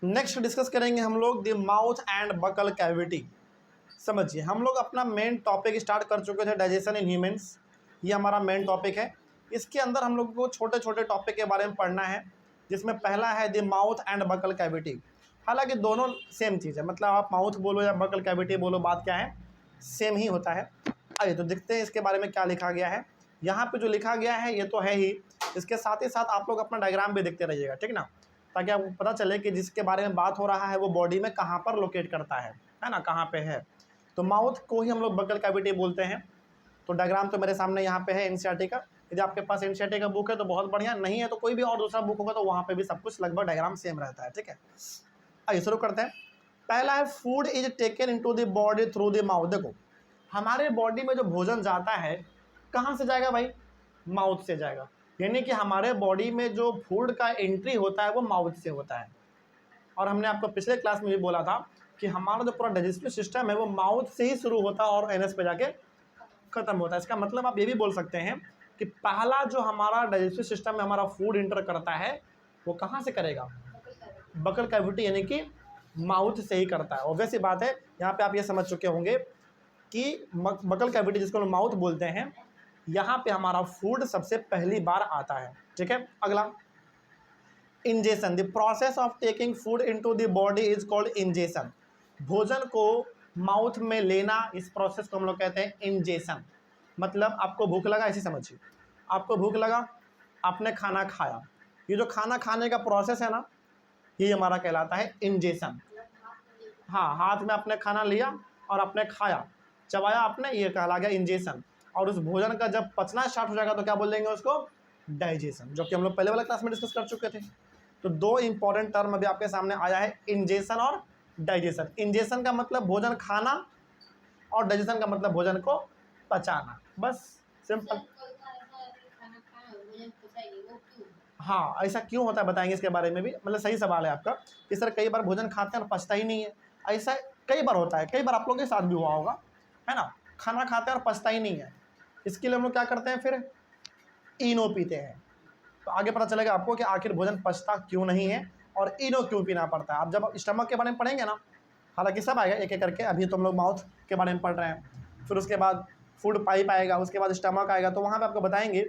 Next discuss करेंगे हम लोग the mouth and buccal cavity. समझिए, हम लोग अपना मेन टॉपिक स्टार्ट कर चुके थे, डाइजेशन इन ह्यूमंस। ये हमारा मेन टॉपिक है। इसके अंदर हम लोग को छोटे छोटे टॉपिक के बारे में पढ़ना है, जिसमें पहला है the mouth and buccal cavity. हालांकि दोनों सेम चीज़ है, मतलब आप माउथ बोलो या बकल कैविटी बोलो, बात क्या है, सेम ही होता है। आइए तो देखते हैं इसके बारे में क्या लिखा गया है। यहाँ पे जो लिखा गया है ये तो है ही, इसके साथ ही साथ आप लोग अपना डायग्राम भी देखते रहिएगा, ठीक ना, ताकि आपको पता चले कि जिसके बारे में बात हो रहा है वो बॉडी में कहाँ पर लोकेट करता है ना, कहाँ पे है। तो माउथ को ही हम लोग बकल कैविटी बोलते हैं। तो डायग्राम तो मेरे सामने यहाँ पे है एनसीईआरटी का। यदि आपके पास एनसीईआरटी का बुक है तो बहुत बढ़िया, नहीं है तो कोई भी और दूसरा बुक होगा तो वहाँ पे भी सब कुछ लगभग डायग्राम सेम रहता है, ठीक है। आइए शुरू करते हैं। पहला है food is taken into the body through the mouth. देखो, हमारे बॉडी में जो भोजन जाता है कहाँ से जाएगा भाई, माउथ से जाएगा। यानी कि हमारे बॉडी में जो फूड का एंट्री होता है वो माउथ से होता है। और हमने आपको पिछले क्लास में भी बोला था कि हमारा जो पूरा डाइजेस्टिव सिस्टम है वो माउथ से ही शुरू होता है और एनएस पे जाके खत्म होता है। इसका मतलब आप ये भी बोल सकते हैं कि पहला जो हमारा डाइजेस्टिव सिस्टम में हमारा फूड इंटर करता है वो कहाँ से करेगा, बकल कैविटी यानी कि माउथ से ही करता है। ऑब्वियस सी बात है, यहाँ पे आप ये समझ चुके होंगे कि बकल कैविटी जिसको हम माउथ बोलते हैं, यहाँ पे हमारा फूड सबसे पहली बार आता है, ठीक है। अगला ingestion, the process of taking food into the body is called ingestion. भोजन को माउथ में लेना, इस प्रोसेस को हम लोग कहते हैं इंजेशन। मतलब आपको भूख लगा, ऐसे समझिए, आपको भूख लगा, आपने खाना खाया, ये जो खाना खाने का प्रोसेस है ना, ये हमारा कहलाता है इंजेशन। हाँ, हाथ में आपने खाना लिया और आपने खाया, चबाया आपने, ये कहला गया इंजेशन। और उस भोजन का जब पचना स्टार्ट हो जाएगा तो क्या बोल देंगे उसको, डाइजेशन, जो कि हम लोग पहले वाला क्लास में डिस्कस कर चुके थे। तो दो इंपॉर्टेंट टर्म अभी आपके सामने आया है, इंजेशन और डाइजेशन। इंजेशन का मतलब भोजन खाना और डाइजेशन का मतलब भोजन को पचाना, बस सिंपल। हाँ, ऐसा क्यों होता है बताएंगे इसके बारे में भी। मतलब सही सवाल है आपका कि सर कई बार भोजन खाते हैं और पचता ही नहीं है। ऐसा कई बार होता है, कई बार आप लोगों के साथ भी हुआ होगा, है ना, खाना खाते हैं और पचता ही नहीं है। इसके लिए हम लोग क्या करते हैं, फिर इनो पीते हैं। तो आगे पता चलेगा आपको कि आखिर भोजन पचता क्यों नहीं है और इनो क्यों पीना पड़ता है। आप जब स्टमक के बारे में पढ़ेंगे ना, हालांकि सब आएगा एक एक करके, अभी तो हम लोग माउथ के बारे में पढ़ रहे हैं, फिर उसके बाद फूड पाइप आएगा, उसके बाद स्टमक आएगा, तो वहाँ पे आपको बताएंगे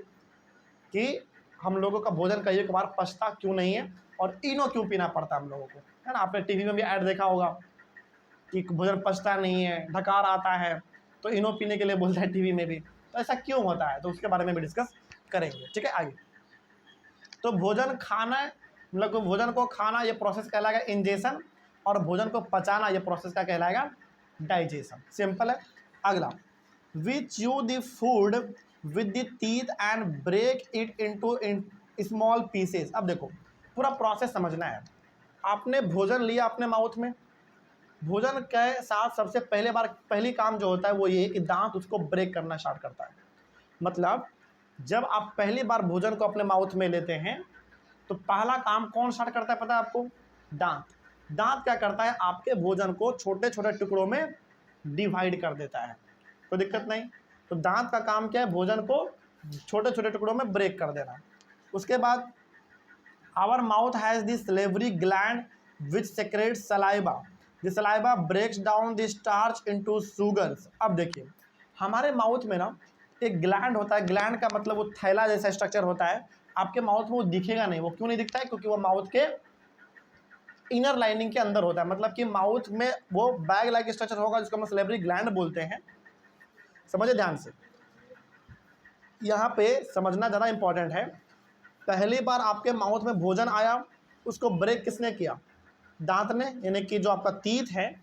कि हम लोगों का भोजन का एक बार पचता क्यों नहीं है और इनो क्यों पीना पड़ता है हम लोगों को, है ना। आपने टीवी में भी ऐड देखा होगा कि भोजन पचता नहीं है, डकार आता है, तो इनो पीने के लिए बोलता है टीवी में भी। तो ऐसा क्यों होता है, तो उसके बारे में भी डिस्कस करेंगे, ठीक है। आगे तो भोजन खाना, मतलब भोजन को खाना ये प्रोसेस कहलाएगा इंजेशन, और भोजन को पचाना ये प्रोसेस क्या कहलाएगा, डाइजेशन। सिंपल है। अगला, we chew the food with the teeth and break it into small pieces. अब देखो, पूरा प्रोसेस समझना है। आपने भोजन लिया अपने माउथ में, भोजन के साथ सबसे पहली काम जो होता है वो ये कि दांत उसको ब्रेक करना स्टार्ट करता है। मतलब जब आप पहली बार भोजन को अपने माउथ में लेते हैं तो पहला काम कौन स्टार्ट करता है पता है आपको, दांत। दांत क्या करता है, आपके भोजन को छोटे छोटे टुकड़ों में डिवाइड कर देता है, कोई दिक्कत नहीं। तो दांत का काम क्या है, भोजन को छोटे छोटे टुकड़ों में ब्रेक कर देना। उसके बाद our mouth has the salivary gland which secretes saliva, the saliva breaks down the starch into sugars. अब देखिए, हमारे माउथ में ना एक ग्लैंड होता है, ग्लैंड का मतलब वो थैला जैसा स्ट्रक्चर होता है। आपके माउथ में वो दिखेगा नहीं, वो क्यों नहीं दिखता है, क्योंकि वो माउथ के इनर लाइनिंग के अंदर होता है। मतलब कि माउथ में वो बैग लाइक स्ट्रक्चर होगा जिसको हम सलेवरी ग्लैंड बोलते हैं। समझे ध्यान से, यहाँ पे समझना ज़्यादा इंपॉर्टेंट है। पहली बार आपके माउथ में भोजन आया, उसको ब्रेक किसने किया, दांत ने, यानी कि जो आपका टीथ है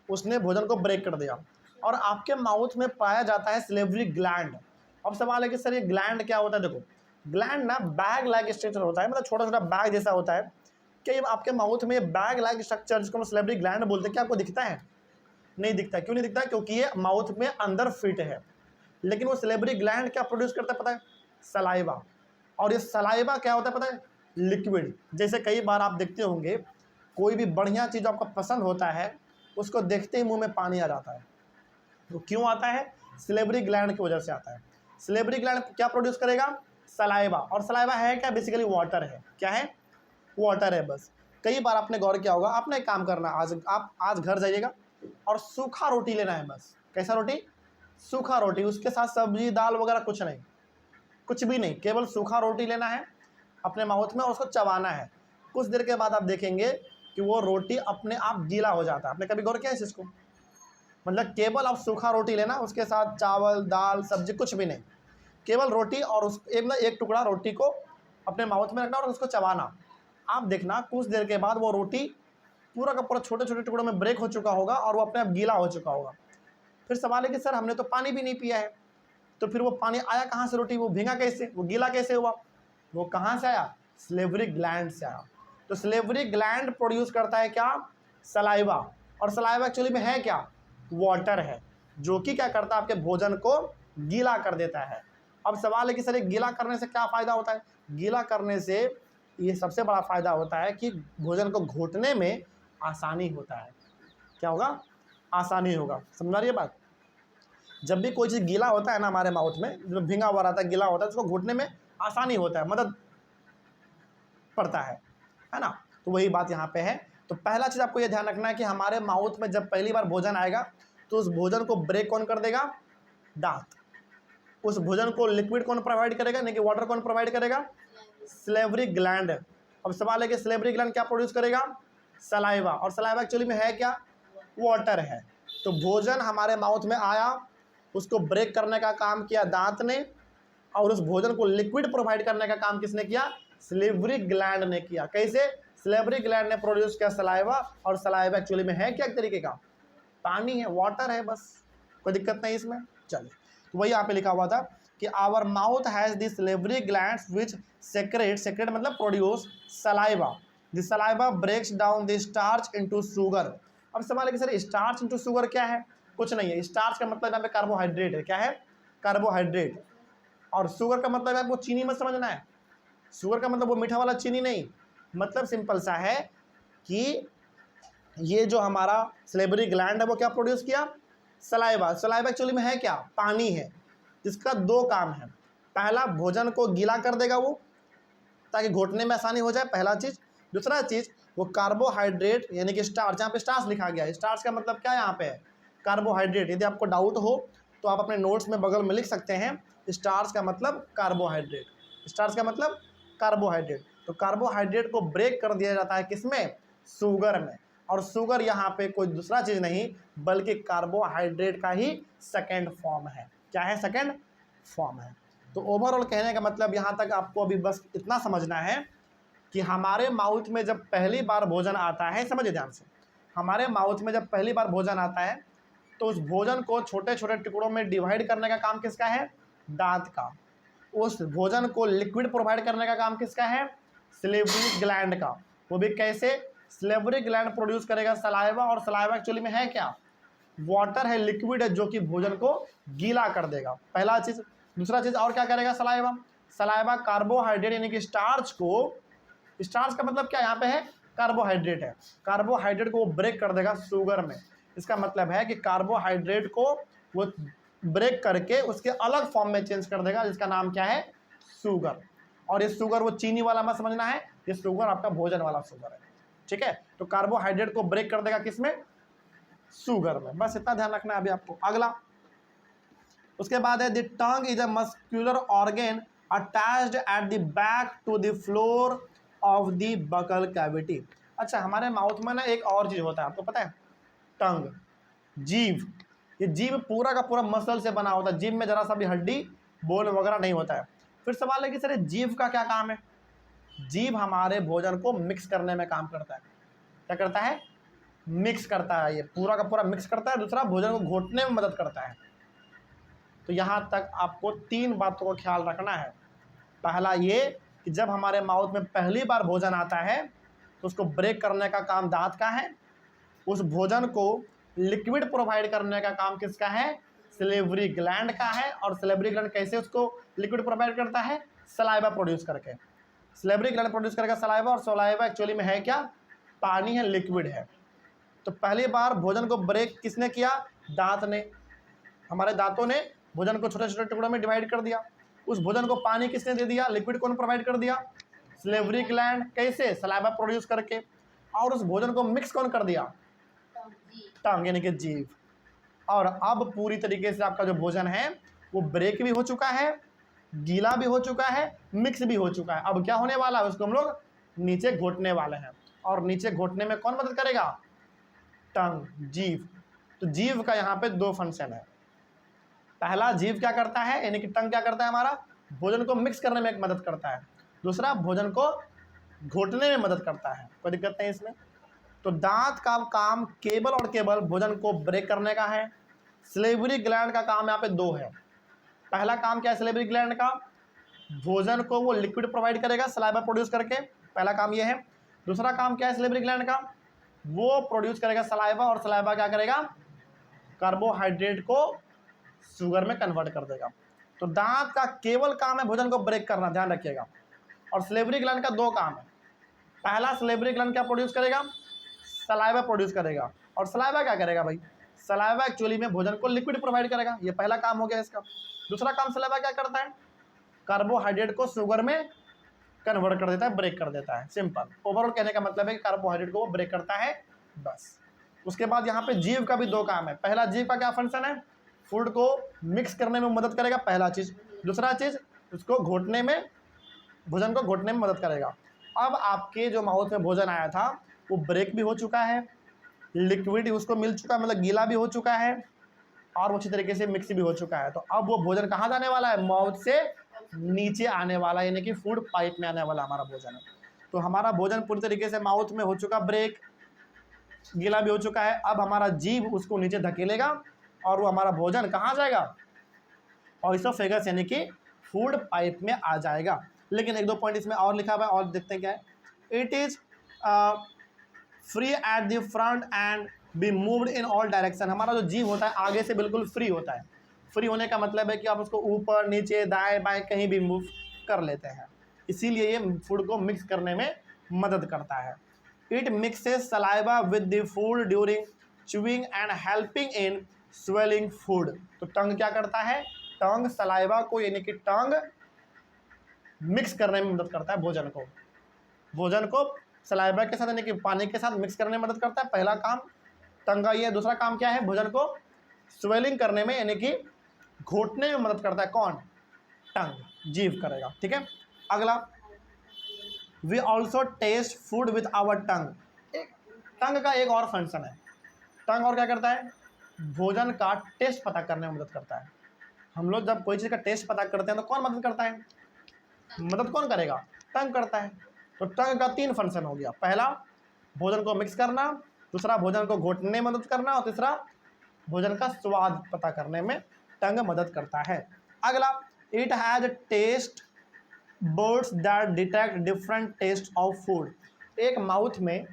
उसने भोजन को ब्रेक कर दिया। और आपके माउथ में पाया जाता है सलेवरी ग्लैंड। अब सवाल है कि सर ये ग्लैंड क्या होता है। देखो, ग्लैंड ना बैग लाइक स्ट्रक्चर होता है, मतलब छोटा छोटा बैग जैसा होता है। क्या ये आपके माउथ में बैग लाइक स्ट्रक्चर जिसको हम सलेवरी ग्लैंड बोलते हैं, क्या आपको दिखता है, नहीं दिखता। क्यों नहीं दिखता, क्योंकि ये माउथ में अंदर फिट है। लेकिन वो सलेवरी ग्लैंड क्या प्रोड्यूस करता है पता है, सलाइवा। और ये सलाइवा क्या होता है पता है, लिक्विड। जैसे कई बार आप देखते होंगे कोई भी बढ़िया चीज़ आपको पसंद होता है, उसको देखते ही मुंह में पानी आ जाता है। तो क्यों आता है, सलेवरी ग्लैंड की वजह से आता है। सलेवरी ग्लैंड क्या प्रोड्यूस करेगा, सलाइवा। और सलाइवा है क्या, बेसिकली वाटर है। क्या है, वाटर है बस। कई बार आपने गौर किया होगा, आपने एक काम करना, आज घर जाइएगा और सूखा रोटी लेना है बस। कैसा रोटी? सूखा रोटी, उसके साथ सब्जी दाल वगैरह कुछ नहीं, कुछ भी नहीं, केवल सूखा रोटी लेना है अपने माउथ में और उसको चबाना है। कुछ देर के बाद आप देखेंगे कि वो रोटी अपने आप गीला हो जाता है। आपने कभी गौर किया है इसको? मतलब केवल आप सूखा रोटी लेना, उसके साथ चावल दाल सब्जी कुछ भी नहीं, केवल रोटी, और उस एक टुकड़ा रोटी को अपने माउथ में रखना और उसको चबाना। आप देखना कुछ देर के बाद वो रोटी पूरा का पूरा छोटे छोटे टुकड़ों में ब्रेक हो चुका होगा और वो अपने आप गीला हो चुका होगा। फिर सवाल है कि सर हमने तो पानी भी नहीं पिया है, तो फिर वो पानी आया कहाँ से? रोटी वो भीगा कैसे, वो गीला कैसे हुआ? वो कहाँ से आया? सलेवरी ग्लैंड से आया। तो सलेवरी ग्लैंड प्रोड्यूस करता है क्या? सलाइवा। और सलाइवा एक्चुअली में है क्या? वाटर है, जो कि क्या करता है? आपके भोजन को गीला कर देता है। अब सवाल है कि सर गीला करने से क्या फ़ायदा होता है? गीला करने से ये सबसे बड़ा फ़ायदा होता है कि भोजन को घोटने में आसानी होता है। क्या होगा? आसानी होगा। समझ रही है बात? जब भी कोई चीज़ गीला होता है ना हमारे माउथ में, जो भींगा हुआ रहता है, गीला होता है, उसको घोटने में आसानी होता है, मदद पड़ता है ना? तो वही बात यहाँ पे है। तो पहला चीज़ आपको ये ध्यान रखना है कि हमारे माउथ में जब पहली बार भोजन आएगा तो उस भोजन को ब्रेक कौन कर देगा? दांत। उस भोजन को लिक्विड कौन प्रोवाइड करेगा, यानी कि वाटर कौन प्रोवाइड करेगा? Salivary gland. अब सवाल है कि सलेवरी ग्लैंड क्या प्रोड्यूस करेगा? सलाइवा। और सलाइवा एक्चुअली में है क्या? वाटर है। तो भोजन हमारे माउथ में आया, उसको ब्रेक करने का काम किया दांत ने, और उस भोजन को लिक्विड प्रोवाइड करने का काम किसने किया? सलेवरी ग्लैंड ने किया। कैसे? सलेवरी ग्लैंड ने प्रोड्यूस किया सलाइवा, और सलाइवा एक्चुअली में है क्या? एक तरीके का पानी है, वाटर है, बस कोई दिक्कत नहीं इसमें। चलिए, तो वही यहाँ पे लिखा हुआ था कि our mouth has the salivary glands which secrete मतलब produce saliva. The saliva breaks down the starch into sugar. अब सवाल है कि सर स्टार्च इनटू शुगर क्या है? कुछ नहीं है। स्टार्च का मतलब यहाँ पे कार्बोहाइड्रेट है। क्या है? कार्बोहाइड्रेट। और शुगर का मतलब आपको चीनी मत समझना है। शुगर का मतलब वो मीठा वाला चीनी नहीं, मतलब सिंपल सा है कि ये जो हमारा सलेवरी ग्लैंड है वो क्या प्रोड्यूस किया? सलाइवा। सलाइवा एक्चुअली में है क्या? पानी है, जिसका दो काम है। पहला, भोजन को गीला कर देगा वो, ताकि घोटने में आसानी हो जाए, पहला चीज़। दूसरा चीज़, वो कार्बोहाइड्रेट यानी कि स्टार्च, यहाँ पे स्टार्च लिखा गया है। स्टार्च का मतलब क्या यहाँ पे है? कार्बोहाइड्रेट। यदि आपको डाउट हो तो आप अपने नोट्स में बगल में लिख सकते हैं, स्टार्च का मतलब कार्बोहाइड्रेट। स्टार्च का मतलब कार्बोहाइड्रेट। तो कार्बोहाइड्रेट को ब्रेक कर दिया जाता है किसमें? शुगर में। और शुगर यहाँ पे कोई दूसरा चीज़ नहीं बल्कि कार्बोहाइड्रेट का ही सेकेंड फॉर्म है। क्या है? सेकेंड फॉर्म है। तो ओवरऑल कहने का मतलब यहाँ तक आपको अभी बस इतना समझना है कि हमारे माउथ में जब पहली बार भोजन आता है, समझिए ध्यान से, हमारे माउथ में जब पहली बार भोजन आता है तो उस भोजन को छोटे छोटे टुकड़ों में डिवाइड करने का काम किसका है? दांत का। उस भोजन को लिक्विड प्रोवाइड करने का काम किसका है? सलेवरी ग्लैंड का। वो भी कैसे? सलेवरी ग्लैंड प्रोड्यूस करेगा सलाइवा, और सलाइवा एक्चुअली में है क्या? वाटर है, लिक्विड है, जो कि भोजन को गीला कर देगा। पहला चीज़। दूसरा चीज़ और क्या करेगा सलाइवा? सलाइवा कार्बोहाइड्रेट यानी कि स्टार्च को, स्टार्च का मतलब क्या यहाँ पे है? कार्बोहाइड्रेट है। कार्बोहाइड्रेट को वो ब्रेक कर देगा शुगर में। इसका मतलब है कि कार्बोहाइड्रेट को वो ब्रेक करके उसके अलग फॉर्म में चेंज कर देगा, जिसका नाम क्या है? शुगर। और ये शुगर वो चीनी वाला मत समझना है, ये शुगर आपका भोजन वाला शुगर है। ठीक है? तो कार्बोहाइड्रेट को ब्रेक कर देगा किसमें? शुगर में। बस इतना ध्यान रखना है अभी आपको। अगला, उसके बाद है the tongue is a muscular organ attached at the back to the floor of the buccal cavity. अच्छा, हमारे माउथ में ना एक और चीज होता है, आपको पता है? टंग, जीभ। ये जीभ पूरा का पूरा मसल से बना होता है। जीभ में जरा सा भी हड्डी बोन वगैरह नहीं होता है। फिर सवाल है कि सर जीभ का क्या काम है? जीभ हमारे भोजन को मिक्स करने में काम करता है। क्या करता है? मिक्स करता है। ये पूरा का पूरा मिक्स करता है। दूसरा, भोजन को घोटने में मदद करता है। तो यहाँ तक आपको तीन बातों का ख्याल रखना है। पहला ये कि जब हमारे माउथ में पहली बार भोजन आता है तो उसको ब्रेक करने का काम दांत का है। उस भोजन को लिक्विड प्रोवाइड करने का काम किसका है? सलेवरी ग्लैंड का है। और सलेवरी ग्लैंड कैसे उसको लिक्विड प्रोवाइड करता है? सलाइवा प्रोड्यूस करके। सलेवरी ग्लैंड प्रोड्यूस करेगा सलाइवा, और सलाइवा एक्चुअली में है क्या? पानी है, लिक्विड है। तो पहली बार भोजन को ब्रेक किसने किया? दांत ने। हमारे दांतों ने भोजन को छोटे छोटे टुकड़ों में डिवाइड कर दिया। उस भोजन को पानी किसने दे दिया? लिक्विड कौन प्रोवाइड कर दिया? Salivary gland. कैसे? सलाइवा प्रोड्यूस करके। और उस भोजन को मिक्स कौन कर दिया? टंग यानी कि जीभ। और अब पूरी तरीके से आपका जो भोजन है वो ब्रेक भी हो चुका है, गीला भी हो चुका है, मिक्स भी हो चुका है। अब क्या होने वाला है? उसको हम लोग नीचे घोटने वाले हैं। और नीचे घोटने में कौन मदद करेगा? टंग, जीभ। तो जीभ का यहाँ पे दो फंक्शन है। पहला, जीभ क्या करता है यानी कि टंग क्या करता है हमारा? भोजन को मिक्स करने में एक मदद करता है। दूसरा, भोजन को घोटने में मदद करता है। कोई दिक्कत नहीं इसमें। तो दांत का काम केवल और केवल भोजन को ब्रेक करने का है। सलेवरी ग्लैंड का काम यहाँ पे दो है। पहला काम क्या है सलेवरी ग्लैंड का? भोजन को वो लिक्विड प्रोवाइड करेगा सलाइवा प्रोड्यूस करके, पहला काम ये है। दूसरा काम क्या है सलेवरी ग्लैंड का? वो प्रोड्यूस करेगा सलाइवा, और सलाइवा क्या करेगा? कार्बोहाइड्रेट को शुगर में कन्वर्ट कर देगा। तो दांत का केवल काम है भोजन को ब्रेक करना, ध्यान रखिएगा। और सलेवरी ग्लैंड का दो काम है। पहला, सलेवरी ग्लैंड क्या प्रोड्यूस करेगा? सलाइवा प्रोड्यूस करेगा। और सलाइवा क्या करेगा भाई? सलाइवा एक्चुअली में भोजन को लिक्विड प्रोवाइड करेगा, ये पहला काम हो गया इसका। दूसरा काम सलाइवा क्या करता है? कार्बोहाइड्रेट को शुगर में कन्वर्ट कर देता है, ब्रेक कर देता है। सिंपल। ओवरऑल कहने का मतलब है कि कार्बोहाइड्रेट को वो ब्रेक करता है, बस। उसके बाद यहाँ पे जीव का भी दो काम है। पहला, जीव का क्या फंक्शन है? फूड को मिक्स करने में मदद करेगा, पहला चीज। दूसरा चीज, उसको घोटने में, भोजन को घोटने में मदद करेगा। अब आपके जो माउथ में भोजन आया था वो ब्रेक भी हो चुका है, लिक्विड उसको मिल चुका है, मतलब गीला भी हो चुका है, और अच्छी तरीके से मिक्स भी हो चुका है। तो अब वो भोजन कहाँ जाने वाला है? माउथ से नीचे आने वाला है, यानी कि फूड पाइप में आने वाला हमारा भोजन है। तो हमारा भोजन पूरी तरीके से माउथ में हो चुका ब्रेक, गीला भी हो चुका है। अब हमारा जीभ उसको नीचे धकेलेगा और वो हमारा भोजन कहाँ जाएगा? ऑइसोफेगस यानी कि फूड पाइप में आ जाएगा। लेकिन एक दो पॉइंट इसमें और लिखा हुआ है, और देखते हैं क्या है। It is free at the front end be moved in all direction. हमारा जो जीभ होता है आगे से बिल्कुल फ्री होता है। फ्री होने का मतलब है कि आप उसको ऊपर नीचे दाएं बाएं कहीं भी मूव कर लेते हैं, इसीलिए ये फूड को मिक्स करने में मदद करता है। It mixes saliva with the food during chewing and helping in swelling food. तो टंग क्या करता है? टंग सलाइवा को यानी कि टंग मिक्स करने में मदद करता है भोजन को। भोजन को सलाइवा के साथ यानी कि पानी के साथ मिक्स करने में मदद करता है, पहला काम टंग का ये है। दूसरा काम क्या है? भोजन को स्वेलिंग करने में यानी कि घोटने में मदद करता है, कौन? टंग, जीभ करेगा। ठीक है। अगला, we also test food with our tongue. Tongue का एक और फंक्शन है। टंग और क्या करता है? भोजन का टेस्ट पता करने में मदद करता है। हम लोग जब कोई चीज़ का टेस्ट पता करते हैं तो कौन मदद करता है? मदद कौन करेगा? टंग करता है। तो टंग का तीन फंक्शन हो गया। पहला, भोजन को मिक्स करना। दूसरा, भोजन को घोटने में मदद करना। और तीसरा, भोजन का स्वाद पता करने में टंग मदद करता है। अगला, it has taste buds that detect different taste of food. एक माउथ में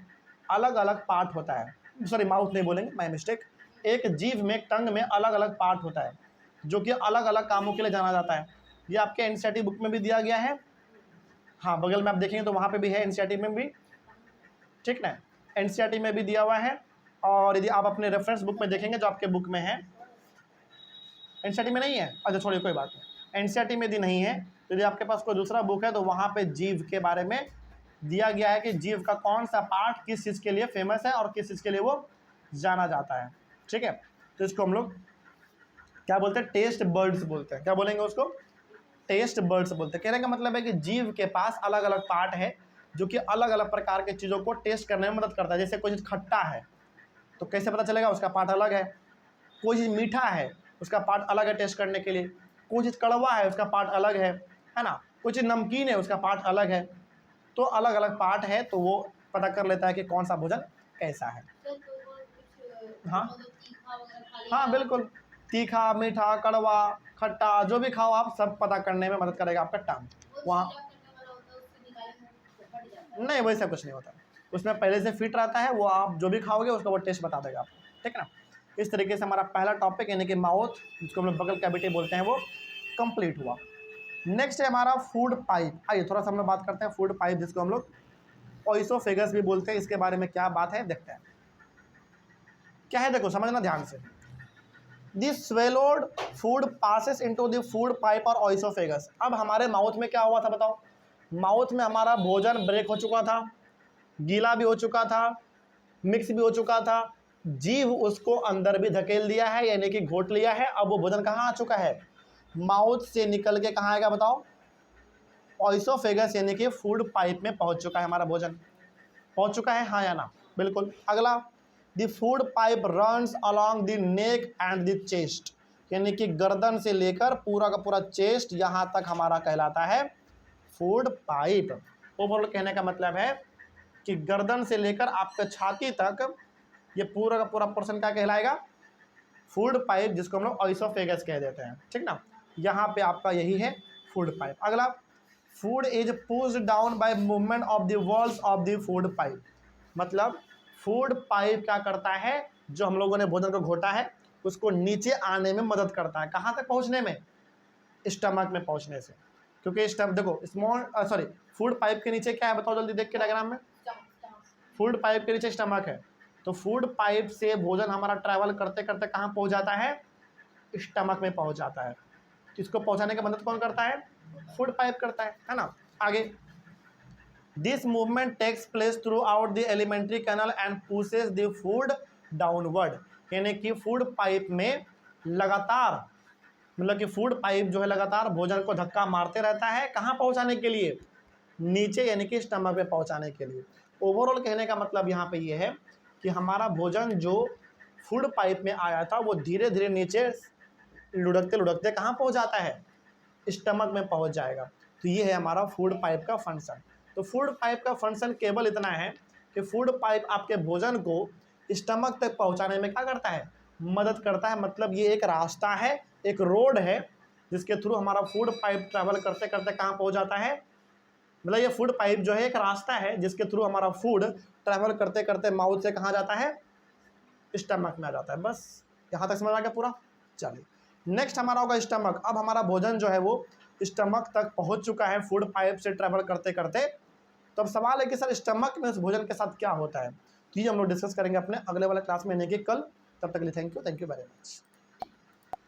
अलग अलग पार्ट होता है, सॉरी माउथ नहीं बोलेंगे, माय मिस्टेक। एक जीभ में, टंग में अलग अलग पार्ट होता है जो कि अलग अलग कामों के लिए जाना जाता है। ये आपके एनसीईआरटी बुक में भी दिया गया है। हाँ, बगल में आप देखेंगे तो वहाँ पे भी है, एनसीईआरटी में भी। ठीक ना, एनसीईआरटी में भी दिया हुआ है। और यदि आप अपने रेफरेंस बुक में देखेंगे जो आपके बुक में है, एनसीईआरटी में नहीं है, अच्छा छोड़िए कोई बात नहीं। एनसीईआरटी में यदि नहीं है तो यदि आपके पास कोई दूसरा बुक है तो वहाँ पे जीभ के बारे में दिया गया है कि जीभ का कौन सा पार्ट किस चीज़ के लिए फेमस है और किस चीज़ के लिए वो जाना जाता है। ठीक है। तो इसको हम लोग क्या बोलते हैं? टेस्ट बर्ड्स बोलते हैं। क्या बोलेंगे उसको? टेस्ट बर्ड्स बोलते हैं। कहने का मतलब है कि जीभ के पास अलग अलग पार्ट है जो कि अलग अलग प्रकार के चीज़ों को टेस्ट करने में मदद करता है। जैसे कोई चीज़ खट्टा है तो कैसे पता चलेगा? उसका पार्ट अलग है। कोई चीज़ मीठा है, उसका पार्ट अलग है टेस्ट करने के लिए। कोई चीज़ कड़वा है, उसका पार्ट अलग है ना। कोई चीज़ नमकीन है, उसका पार्ट अलग है। तो अलग अलग पार्ट है तो वो पता कर लेता है कि कौन सा भोजन कैसा है। हाँ हाँ, बिल्कुल। तीखा, मीठा, कड़वा, खट्टा, जो भी खाओ आप, सब पता करने में मदद करेगा आपका टंग। वहाँ नहीं, वैसा कुछ नहीं होता, उसमें पहले से फिट रहता है। वो आप जो भी खाओगे उसका वो टेस्ट बता देगा आपको। ठीक है ना। इस तरीके से हमारा पहला टॉपिक यानी कि माउथ, जिसको हम लोग बगल कैविटी बोलते हैं, वो कंप्लीट हुआ। नेक्स्ट है हमारा फूड पाइप। आइए थोड़ा सा हम लोग बात करते हैं फूड पाइप, जिसको हम लोग ऑइसोफेगस भी बोलते हैं। इसके बारे में क्या बात है देखते हैं। क्या है देखो, समझना ध्यान से। This swallowed food passes into the food pipe और ऑइसोफेगस। अब हमारे माउथ में क्या हुआ था बताओ? माउथ में हमारा भोजन ब्रेक हो चुका था, गीला भी हो चुका था, मिक्स भी हो चुका था, जीभ उसको अंदर भी धकेल दिया है, यानी कि घोट लिया है। अब वो भोजन कहाँ आ चुका है? माउथ से निकल के कहाँ आएगा बताओ? ऑइसोफेगस यानी कि फूड पाइप में पहुंच चुका है हमारा भोजन। पहुंच चुका है, हाँ या ना? बिल्कुल। अगला, the food pipe runs along the neck and the chest, यानी कि गर्दन से लेकर पूरा का पूरा चेस्ट यहाँ तक हमारा कहलाता है फूड पाइप। ओवरऑल कहने का मतलब है कि गर्दन से लेकर आपके छाती तक ये पूरा का पूरा पोर्शन क्या कहलाएगा? फूड पाइप, जिसको हम लोग ऑइसोफेगस कह देते हैं, ठीक ना। यहाँ पे आपका यही है फूड पाइप। अगला, food is pushed down by movement of the walls of the food pipe, मतलब फूड पाइप क्या करता है? जो हम लोगों ने भोजन को घोटा है उसको नीचे आने में मदद करता है। कहाँ तक पहुँचने में? स्टमक में पहुँचने से। क्योंकि देखो स्मॉल फूड पाइप के नीचे क्या है बताओ जल्दी देख के डायग्राम में। फूड पाइप के नीचे स्टमक है, तो फूड पाइप से भोजन हमारा ट्रैवल करते करते कहाँ पहुँच जाता है? स्टमक में पहुँच जाता है। इसको पहुँचाने की मदद कौन करता है? फूड पाइप करता है ना। आगे, this movement takes place throughout the alimentary canal and pushes the food downward, यानी कि फूड पाइप में लगातार, मतलब कि फूड पाइप जो है लगातार भोजन को धक्का मारते रहता है। कहाँ पहुँचाने के लिए? नीचे, यानी कि स्टमक में पहुँचाने के लिए। ओवरऑल कहने का मतलब यहाँ पे ये है कि हमारा भोजन जो फूड पाइप में आया था वो धीरे धीरे नीचे लुढ़कते लुढ़कते कहाँ पहुँच जाता है? स्टमक में पहुँच जाएगा। तो ये है हमारा फूड पाइप का फंक्शन। तो फूड पाइप का फंक्शन केवल इतना है कि फूड पाइप आपके भोजन को स्टमक तक पहुँचाने में क्या करता है? मदद करता है। मतलब ये एक रास्ता है, एक रोड है, जिसके थ्रू हमारा फूड पाइप ट्रैवल करते करते कहाँ पहुँच जाता है? मतलब ये फूड पाइप जो है एक रास्ता है जिसके थ्रू हमारा फूड ट्रैवल करते करते माउथ से कहाँ जाता है? स्टमक में आ जाता है। बस यहाँ तक समझ आ गया पूरा? चलिए, नेक्स्ट हमारा होगा स्टमक। अब हमारा भोजन जो है वो स्टमक तक पहुँच चुका है फूड पाइप से ट्रैवल करते करते। तो अब सवाल है कि सर स्टमक में उस भोजन के साथ क्या होता है? तो ये हम लोग डिस्कस करेंगे अपने अगले वाले क्लास में, यानी कि कल। तब तक के लिए थैंक यू वेरी मच।